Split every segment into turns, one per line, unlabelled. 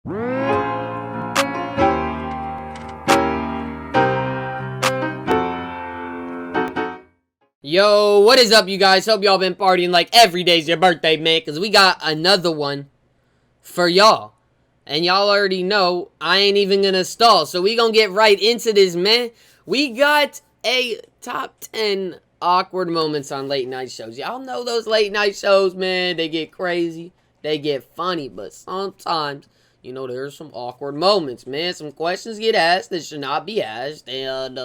Yo, what is up, you guys? Hope y'all been partying like every day's your birthday, man, because we got another one for y'all. And y'all already know I ain't even gonna stall, so we gonna get right into this, man. We got a top 10 awkward moments on late night shows. Y'all know those late night shows, man. They get crazy, they get funny, but sometimes, you know, there's some awkward moments, man. Some questions get asked that should not be asked, and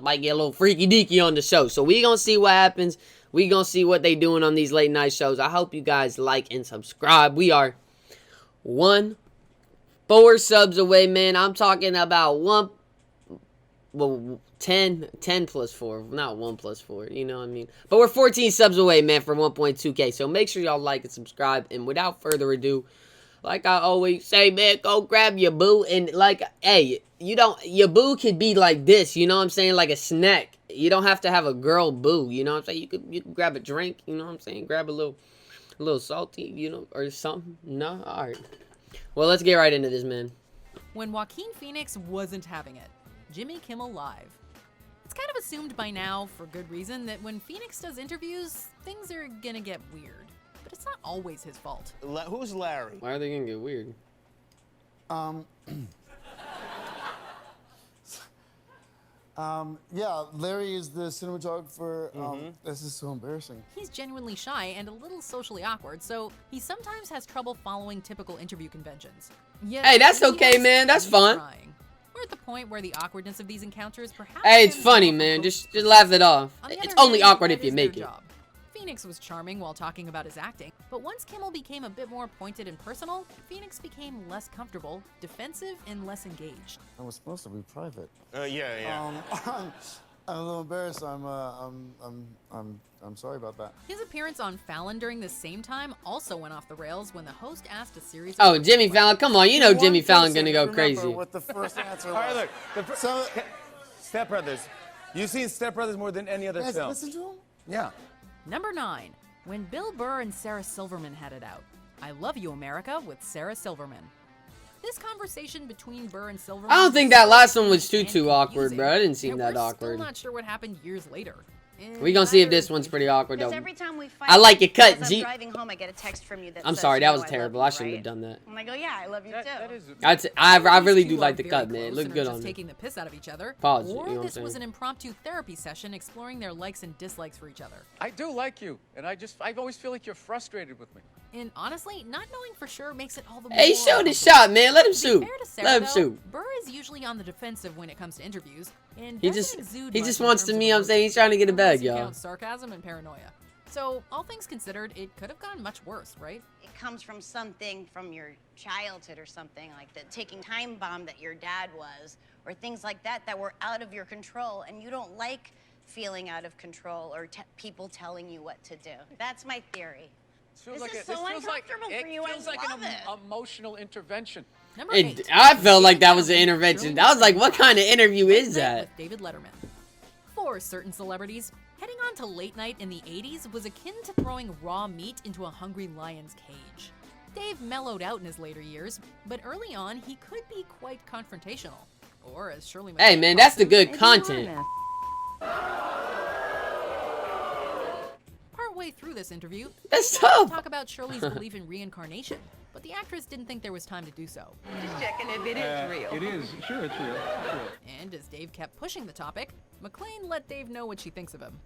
might get a little freaky deaky on the show. So we gonna see what happens. We gonna see what they doing on these late night shows. I hope you guys like and subscribe. We are 4 subs away, man. I'm talking about 10 plus 4, not 1 plus 4, you know what I mean? But we're 14 subs away, man, for 1.2K. So make sure y'all like and subscribe. And without further ado, like I always say, man, go grab your boo. And like, hey, your boo could be like this, you know what I'm saying? Like a snack. You don't have to have a girl boo, you know what I'm saying? You could grab a drink, you know what I'm saying? Grab a little salty, you know, or something. No? Alright. Well, let's get right into this, man.
When Joaquin Phoenix wasn't having it, Jimmy Kimmel Live. It's kind of assumed by now, for good reason, that when Phoenix does interviews, things are gonna get weird. But it's not always his fault.
Who's Larry?
Why are they gonna get weird?
Yeah, Larry is the cinematographer. This is so embarrassing.
He's genuinely shy and a little socially awkward, so he sometimes has trouble following typical interview conventions. Yet,
Hey, that's okay, man. That's fun.
Trying. We're at the point where the awkwardness of these encounters perhaps...
Hey, it's
stems
funny,
more from
man.
folks'
Just laugh it off.
On the
It's
other
only
hand,
awkward
that
if you
is
make
their
it.
job. Phoenix was charming while talking about his acting, but once Kimmel became a bit more pointed and personal, Phoenix became less comfortable, defensive, and less engaged.
I was supposed to be private.
Yeah.
I'm a little embarrassed. I'm sorry about that.
His appearance on Fallon during the same time also went off the rails when the host asked a series of
Oh, Jimmy Fallon, come on, you know Jimmy
One
Fallon
person
gonna go
remember
crazy.
What the first answer
All right,
was.
look.
So,
Step Brothers. You've seen Step Brothers more than any other
guys,
film.
listen to him.
Yeah.
Number 9, when Bill Burr and Sarah Silverman had it out. I Love You, America with Sarah Silverman. This conversation between Burr and Silverman...
I don't think that last one was too awkward, bro. It didn't seem that
We're
awkward.
still not sure what happened years later.
We gonna see if this one's pretty awkward, though.
Because every time we fight,
I like your cut,
as
G.
I'm driving home, I get a text from you that
I'm
says,
sorry,
you
that
know
was
I love
terrible.
you,
I shouldn't
right?
have done that.
I'm like, oh yeah, I love you too.
I really do
You
like
are
the
very
cut, man. It
close
looked
and are
good
just
on it.
taking the piss out of each other.
Pause, you
Or
know what I'm
this was
saying?
an impromptu therapy session exploring their likes and dislikes for each other.
I do like you, and I always feel like you're frustrated with me.
And honestly, not knowing for sure makes it all the more...
Hey, shoot his
uncomfortable.
shot, man. Let him
To be
shoot.
fair to Sarah,
Let him
though,
shoot.
Burr is usually on the defensive when it comes to interviews, and
He
doesn't
just
exude
he
much
just
in
wants
terms
to
of
me. I'm
emotion,
saying he's trying to get a
unless
bag,
you
y'all.
count sarcasm and paranoia. So, all things considered, it could have gone much worse, right?
It comes from something from your childhood or something, like the ticking time bomb that your dad was, or things like that that were out of your control, and you don't like feeling out of control or people telling you what to do. That's my theory. This is so uncomfortable for you. I
It feels like
love
an
it.
emotional intervention.
Number 8.
I felt like that was an
David
intervention.
Letterman
I was like, what kind of interview is
Late Night
that?
with David Letterman. For certain celebrities, heading on to late night in the 80s was akin to throwing raw meat into a hungry lion's cage. Dave mellowed out in his later years, but early on he could be quite confrontational. Or as Shirley
Hey,
MacLaine
man, that's the
calls him,
good content.
Partway through this interview,
That's
they began to
tough.
talk about Shirley's belief in reincarnation, but the actress didn't think there was time to do so.
Just checking if it is real.
It is. Sure, it's real. Sure.
And as Dave kept pushing the topic, MacLaine let Dave know what she thinks of him.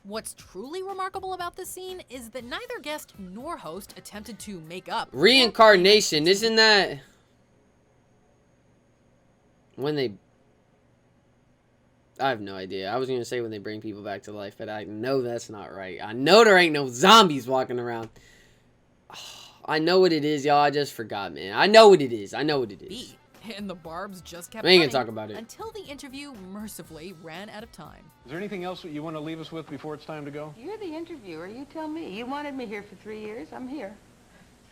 What's truly remarkable about this scene is that neither guest nor host attempted to make up.
Reincarnation, isn't that when they... I have no idea. I was gonna say when they bring people back to life, but I know that's not right. I know there ain't no zombies walking around. I know what it is, y'all. I just forgot, man. I know what it is. I know what it is.
B. And the barbs just kept
We ain't gonna
running
talk about it.
until the interview mercifully ran out of time.
Is there anything else that you want to leave us with before it's time to go?
You're the interviewer. You tell me. You wanted me here for 3 years. I'm here.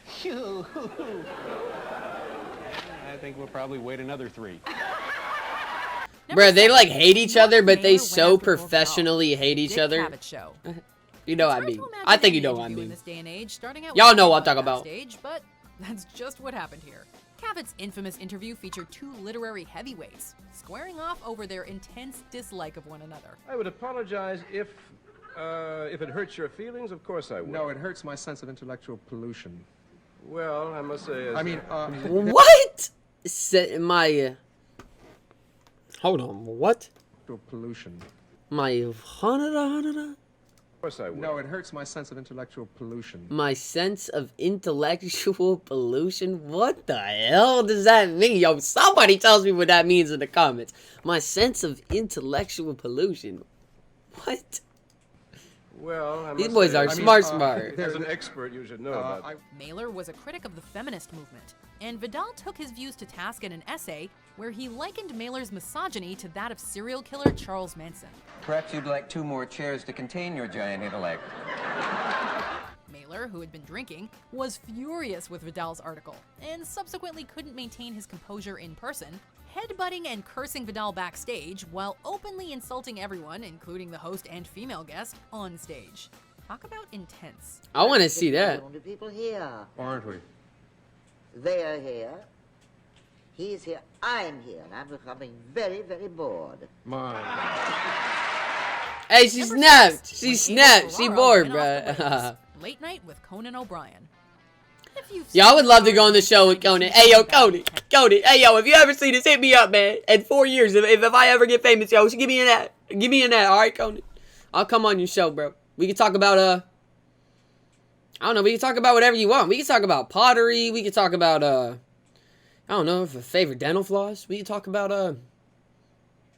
I think we'll probably wait another 3.
Bruh, they like hate each other, but they
Mayor
so
went after
professionally hate each
Dick
other.
Cavett show.
You know what I
It's hard
mean.
to imagine
I think you
any
know what I
interview in
mean.
this day and age starting out
Y'all
with
know what I'm
someone
talking about.
backstage, but that's just what happened here. Cavit's infamous interview featured two literary heavyweights, squaring off over their intense dislike of one another.
I would apologize if it hurts your feelings. Of course I would.
No, it hurts my sense of intellectual pollution.
Well, I must say...
What? Hold on, what?
Pollution.
My
Of course I would.
No, it hurts my sense of intellectual pollution.
My sense of intellectual pollution? What the hell does that mean? Yo, somebody tells me what that means in the comments. My sense of intellectual pollution. What?
Well, I
These
must
boys
say,
are smart.
As an expert, you should know about that.
Mailer was a critic of the feminist movement, and Vidal took his views to task in an essay where he likened Mailer's misogyny to that of serial killer Charles Manson.
Perhaps you'd like 2 more chairs to contain your giant intellect.
Mailer, who had been drinking, was furious with Vidal's article, and subsequently couldn't maintain his composure in person, headbutting and cursing Vidal backstage while openly insulting everyone, including the host and female guest, on stage. Talk about intense.
I want to see that.
The people here.
Aren't we?
They are here. He's here. I'm here. And I'm becoming very, very bored.
Hey, she snapped. She snapped. She bored, bruh.
Late Night with Conan O'Brien.
Yo, I would love to go on the show with Conan. Hey, yo, Conan. Hey, yo, if you ever see this, hit me up, man. In 4 years, if I ever get famous, yo, give me an ad. Give me an ad, all right, Conan? I'll come on your show, bro. We can talk about, I don't know, we can talk about whatever you want. We can talk about pottery. We can talk about, I don't know, favorite dental floss. We can talk about, I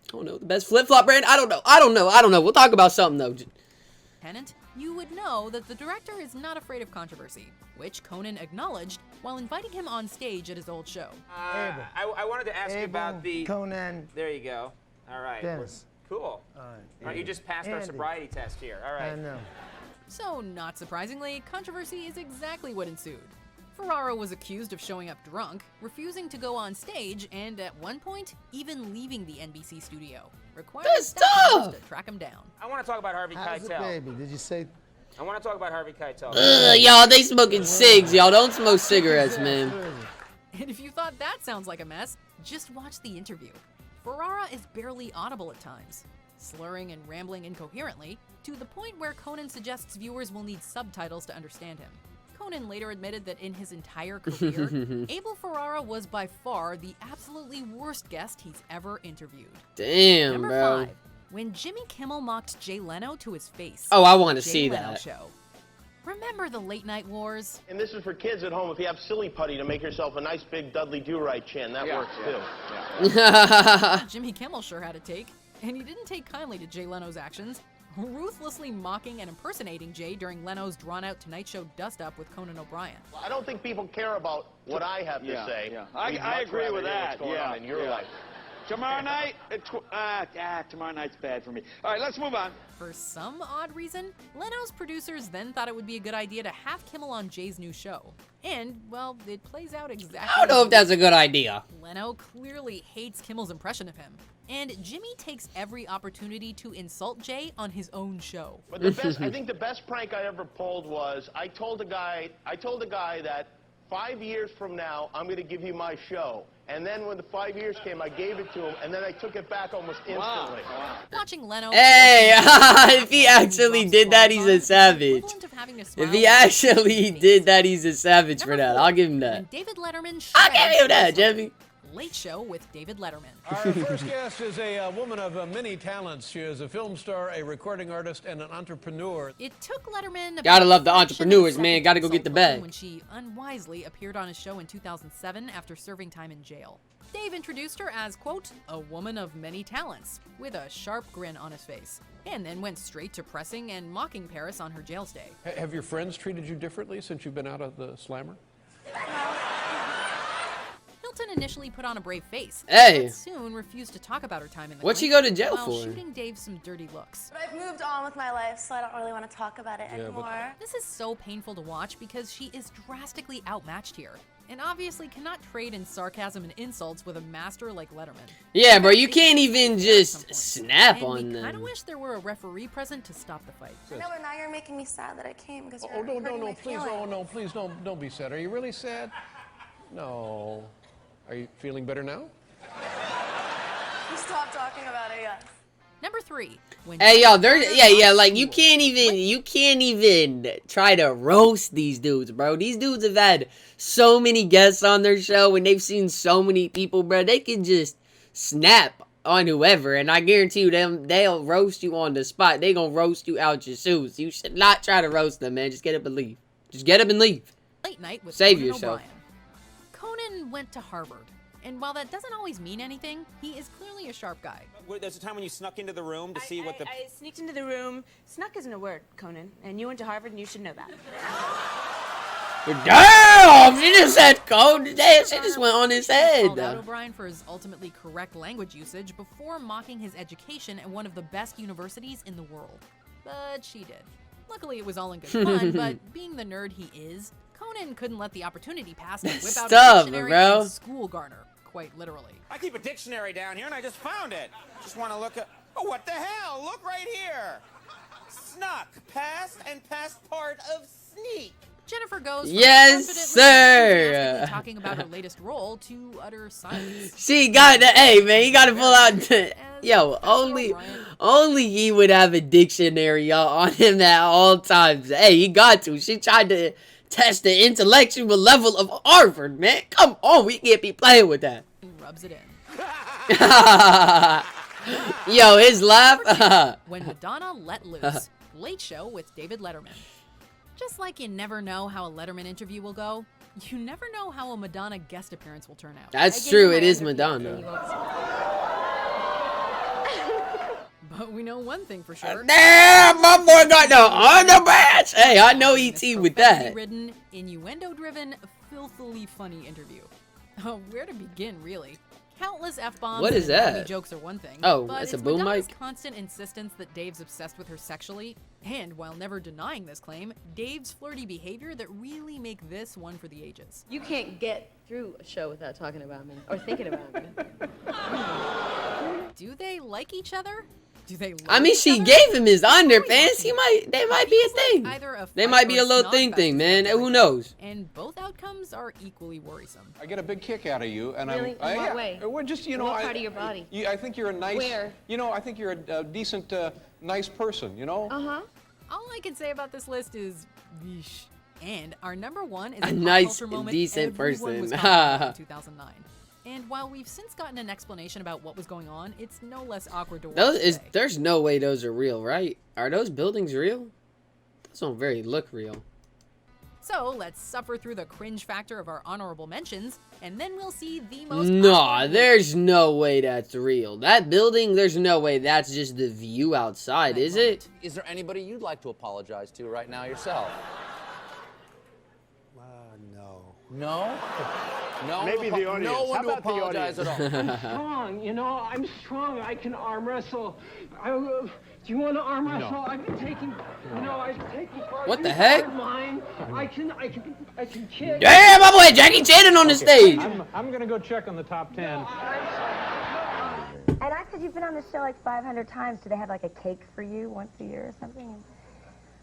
don't know, the best flip-flop brand. I don't know. We'll talk about something, though.
Tenant, you would know that the director is not afraid of controversy, which Conan acknowledged while inviting him on stage at his old show.
I wanted to ask you about the...
Conan.
There you go. All right.
Dennis.
Cool. All right, you just passed our sobriety test here. All right.
I know.
So, not surprisingly, controversy is exactly what ensued. Ferrara was accused of showing up drunk, refusing to go on stage, and at one point, even leaving the NBC studio, requiring staff to track him down.
I want to talk about Harvey
How's
Keitel.
it, baby? Did you say...
I want to talk about Harvey Keitel.
Y'all, they smoking cigs, y'all. Don't smoke cigarettes, man.
And if you thought that sounds like a mess, just watch the interview. Ferrara is barely audible at times, slurring and rambling incoherently, to the point where Conan suggests viewers will need subtitles to understand him. Conan later admitted that in his entire career, Abel Ferrara was by far the absolutely worst guest he's ever interviewed.
Damn,
Number
bro.
5. When Jimmy Kimmel mocked Jay Leno to his face.
Oh, I want to
Jay
see
Leno
that.
Show. Remember the late night wars?
And this is for kids at home. If you have silly putty to make yourself a nice big Dudley Do-Right chin, that works too.
Jimmy Kimmel sure had a take, and he didn't take kindly to Jay Leno's actions, ruthlessly mocking and impersonating Jay during Leno's drawn-out Tonight Show dust-up with Conan O'Brien.
I don't think people care about what I have to say.
Yeah. I agree with that.
What's going on in your life.
Tomorrow night, tomorrow night's bad for me. All right, let's move on.
For some odd reason, Leno's producers then thought it would be a good idea to have Kimmel on Jay's new show. And, well, it plays out exactly.
I don't know if that's a good idea.
Leno clearly hates Kimmel's impression of him. And Jimmy takes every opportunity to insult Jay on his own show.
But the best, I think the best prank I ever pulled was I told a guy that 5 years from now, I'm going to give you my show. And then when the 5 years came, I gave it to him, and then I took it back almost instantly.
Wow. Watching Leno...
Hey, if he actually did that, he's a savage. If he actually did that, he's a savage for that. I'll give him that.
David Letterman
I'll give him that, Jimmy.
Late Show with David Letterman.
Our first guest is a woman of many talents. She is a film star, a recording artist, and an entrepreneur.
It took Letterman...
Gotta love the entrepreneurs, man. Gotta go get the bag.
...when she unwisely appeared on his show in 2007 after serving time in jail. Dave introduced her as, quote, a woman of many talents, with a sharp grin on his face, and then went straight to pressing and mocking Paris on her jail stay.
Have your friends treated you differently since you've been out of the slammer?
Hilton initially put on a brave face,
hey,
but soon refused to talk about her time in the
what'd she go to jail
while
for?
Shooting Dave some dirty looks.
But I've moved on with my life, so I don't really want to talk about it anymore.
This is so painful to watch because she is drastically outmatched here, and obviously cannot trade in sarcasm and insults with a master like Letterman.
Yeah, bro, you can't even just snap on them.
I kind of wish there were a referee present to stop the fight.
No, but now you're making me sad that I came because you're
no,
hurting my
please,
feelings.
no, please, don't be sad. Are you really sad? No. Are you feeling better now?
Stop talking about it, yes.
Number 3.
Hey yo, like you can't even try to roast these dudes, bro. These dudes have had so many guests on their show and they've seen so many people, bro. They can just snap on whoever, and I guarantee you they'll roast you on the spot. They gonna roast you out your shoes. You should not try to roast them, man. Just get up and leave. Just get up and leave.
Late Night with
Save
Conan
yourself.
O'Brien. Conan went to Harvard, and while that doesn't always mean anything, he is clearly a sharp guy.
There's a time when you snuck into the room to see what the...
I sneaked into the room. Snuck isn't a word, Conan. And you went to Harvard, and you should know that.
Damn! She just said code. Damn, she just went on his head.
Called out O'Brien for his ultimately correct language usage before mocking his education at one of the best universities in the world. But she did. Luckily, it was all in good fun, but being the nerd he is, Conan couldn't let the opportunity pass to whip out a dictionary and school garner, quite literally.
I keep a dictionary down here and I just found it. Just want to look at... Oh, what the hell? Look right here. Snuck, past and past part of sneak.
Jennifer goes from
yes, sir.
Talking about her latest role to utter silence.
She got the hey man, you gotta pull out yo, only he would have a dictionary on him at all times. Hey, he got to. She tried to test the intellectual level of Harvard, man. Come on, we can't be playing with that.
He rubs it in.
Yo, his laugh.
When Madonna let loose. Late Show with David Letterman. Just like you never know how a Letterman interview will go, you never know how a Madonna guest appearance will turn out.
That's true, it is Madonna.
But we know one thing for sure.
Damn, my boy got the underbatch. Hey, I know E.T. with that.
Ridden, innuendo-driven, filthily funny interview. Where to begin, really? Countless F-bombs
What is
and
that?
jokes are one thing.
Oh,
but
that's a
it's
boom
Madonna's
mic?
constant insistence that Dave's obsessed with her sexually, and while never denying this claim, Dave's flirty behavior that really make this one for the ages.
You can't get through a show without talking about me or thinking about me.
Do they like each other? Do they
I mean, she gave him his underpants. They might be a thing. They might be a little thing, man. Who knows?
And both outcomes are equally worrisome.
I get a big kick out of you, and
Really? In what way?
We're just, you know,
What part of your body?
I think you're a nice.
Where?
You know, I think you're a decent, nice person. You know.
All I can say about this list is, yeesh. And our number one is
A
a
nice,
culture moment
decent
everyone was
person.
talking about in 2009. And while we've since gotten an explanation about what was going on, it's no less awkward to watch today.
There's no way those are real, right? Are those buildings real? Those don't very look real.
So let's suffer through the cringe factor of our honorable mentions, and then we'll see the most.
Nah, there's no way that's real. That building, there's no way that's just the view outside, is it?
Is there anybody you'd like to apologize to right now yourself?
No.
No? No.
Maybe the audience.
No one
How
to
about the
apologize at all.
I'm strong, you know, I'm strong. I can arm wrestle. Do you want to arm wrestle?
No.
I've been taking, you know, I've been taking part.
What the heck?
Mine. I can kick.
Damn, my boy Jackie Chan on the stage.
I'm gonna go check on the top 10.
And I said you've been on the show like 500 times. Do they have like a cake for you once a year or something?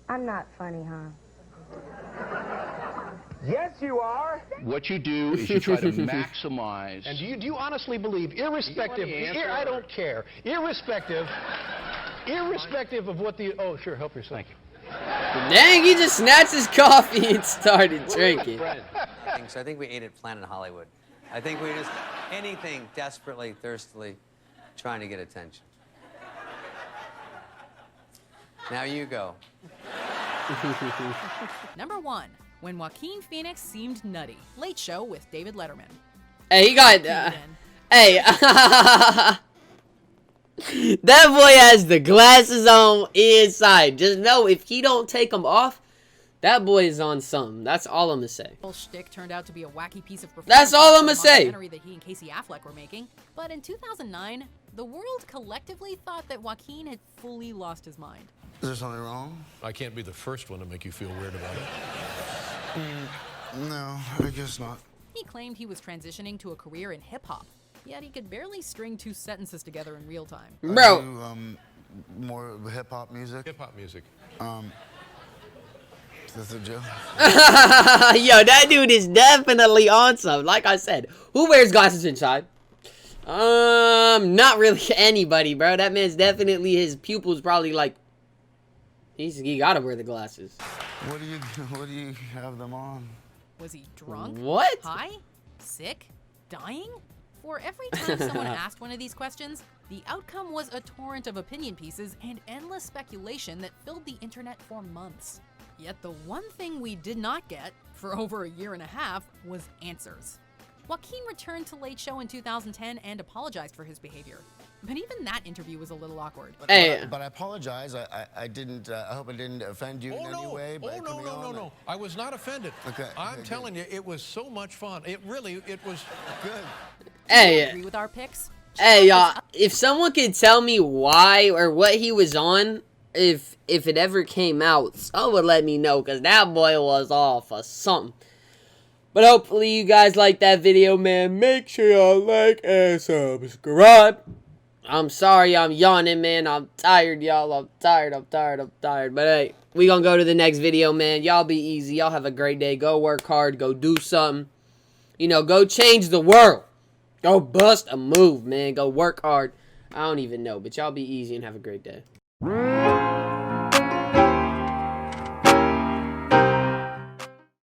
I'm not funny, huh?
Yes, you are.
What you do is you try to maximize. And do you honestly believe, irrespective, I don't care, irrespective of what the, oh, sure, help yourself. Thank you.
Dang, he just snatched his coffee and started drinking.
So I think we ate at Planet Hollywood. I think we just, anything desperately, thirstily, trying to get attention. Now you go.
Number one, when Joaquin Phoenix seemed nutty. Late Show with David Letterman.
Hey, he got, hey. That boy has the glasses on inside. Just know if he don't take them off, that boy is on something. That's all I'm gonna say.
Whole shtick turned out to be a wacky piece of performance.
That's all I'm gonna say.
That he and Casey Affleck were making. But in 2009, the world collectively thought that Joaquin had fully lost his mind.
Is there something wrong?
I can't be the first one to make you feel weird about it.
No, I guess not.
He claimed he was transitioning to a career in hip-hop, yet he could barely string 2 sentences together in real time.
Bro.
I do, more hip-hop music.
Hip-hop music.
That's a joke.
Yo, that dude is definitely on some. Like I said, who wears glasses inside? Not really anybody, bro. That man's definitely, his pupils probably like, he gotta wear the glasses.
What do you have them on?
Was he drunk?
What?
High? Sick? Dying? For every time someone asked one of these questions, the outcome was a torrent of opinion pieces and endless speculation that filled the internet for months. Yet the one thing we did not get, for over a year and a half, was answers. Joaquin returned to Late Show in 2010 and apologized for his behavior. But even that interview was a little awkward.
But I apologize. I didn't. I hope I didn't offend you in any way.
Oh, no. I was not offended.
Okay.
I'm telling you, it was so much fun. It was
good.
Hey.
Agree with our picks?
Hey, y'all. If someone could tell me why or what he was on, if it ever came out, someone let me know, because that boy was off or something. But hopefully you guys like that video, man. Make sure y'all like and subscribe. I'm sorry I'm yawning, man. I'm tired, y'all. I'm tired. But hey, we gonna go to the next video, man. Y'all be easy. Y'all have a great day. Go work hard. Go do something. You know, go change the world. Go bust a move, man. Go work hard. I don't even know, but y'all be easy and have a great day.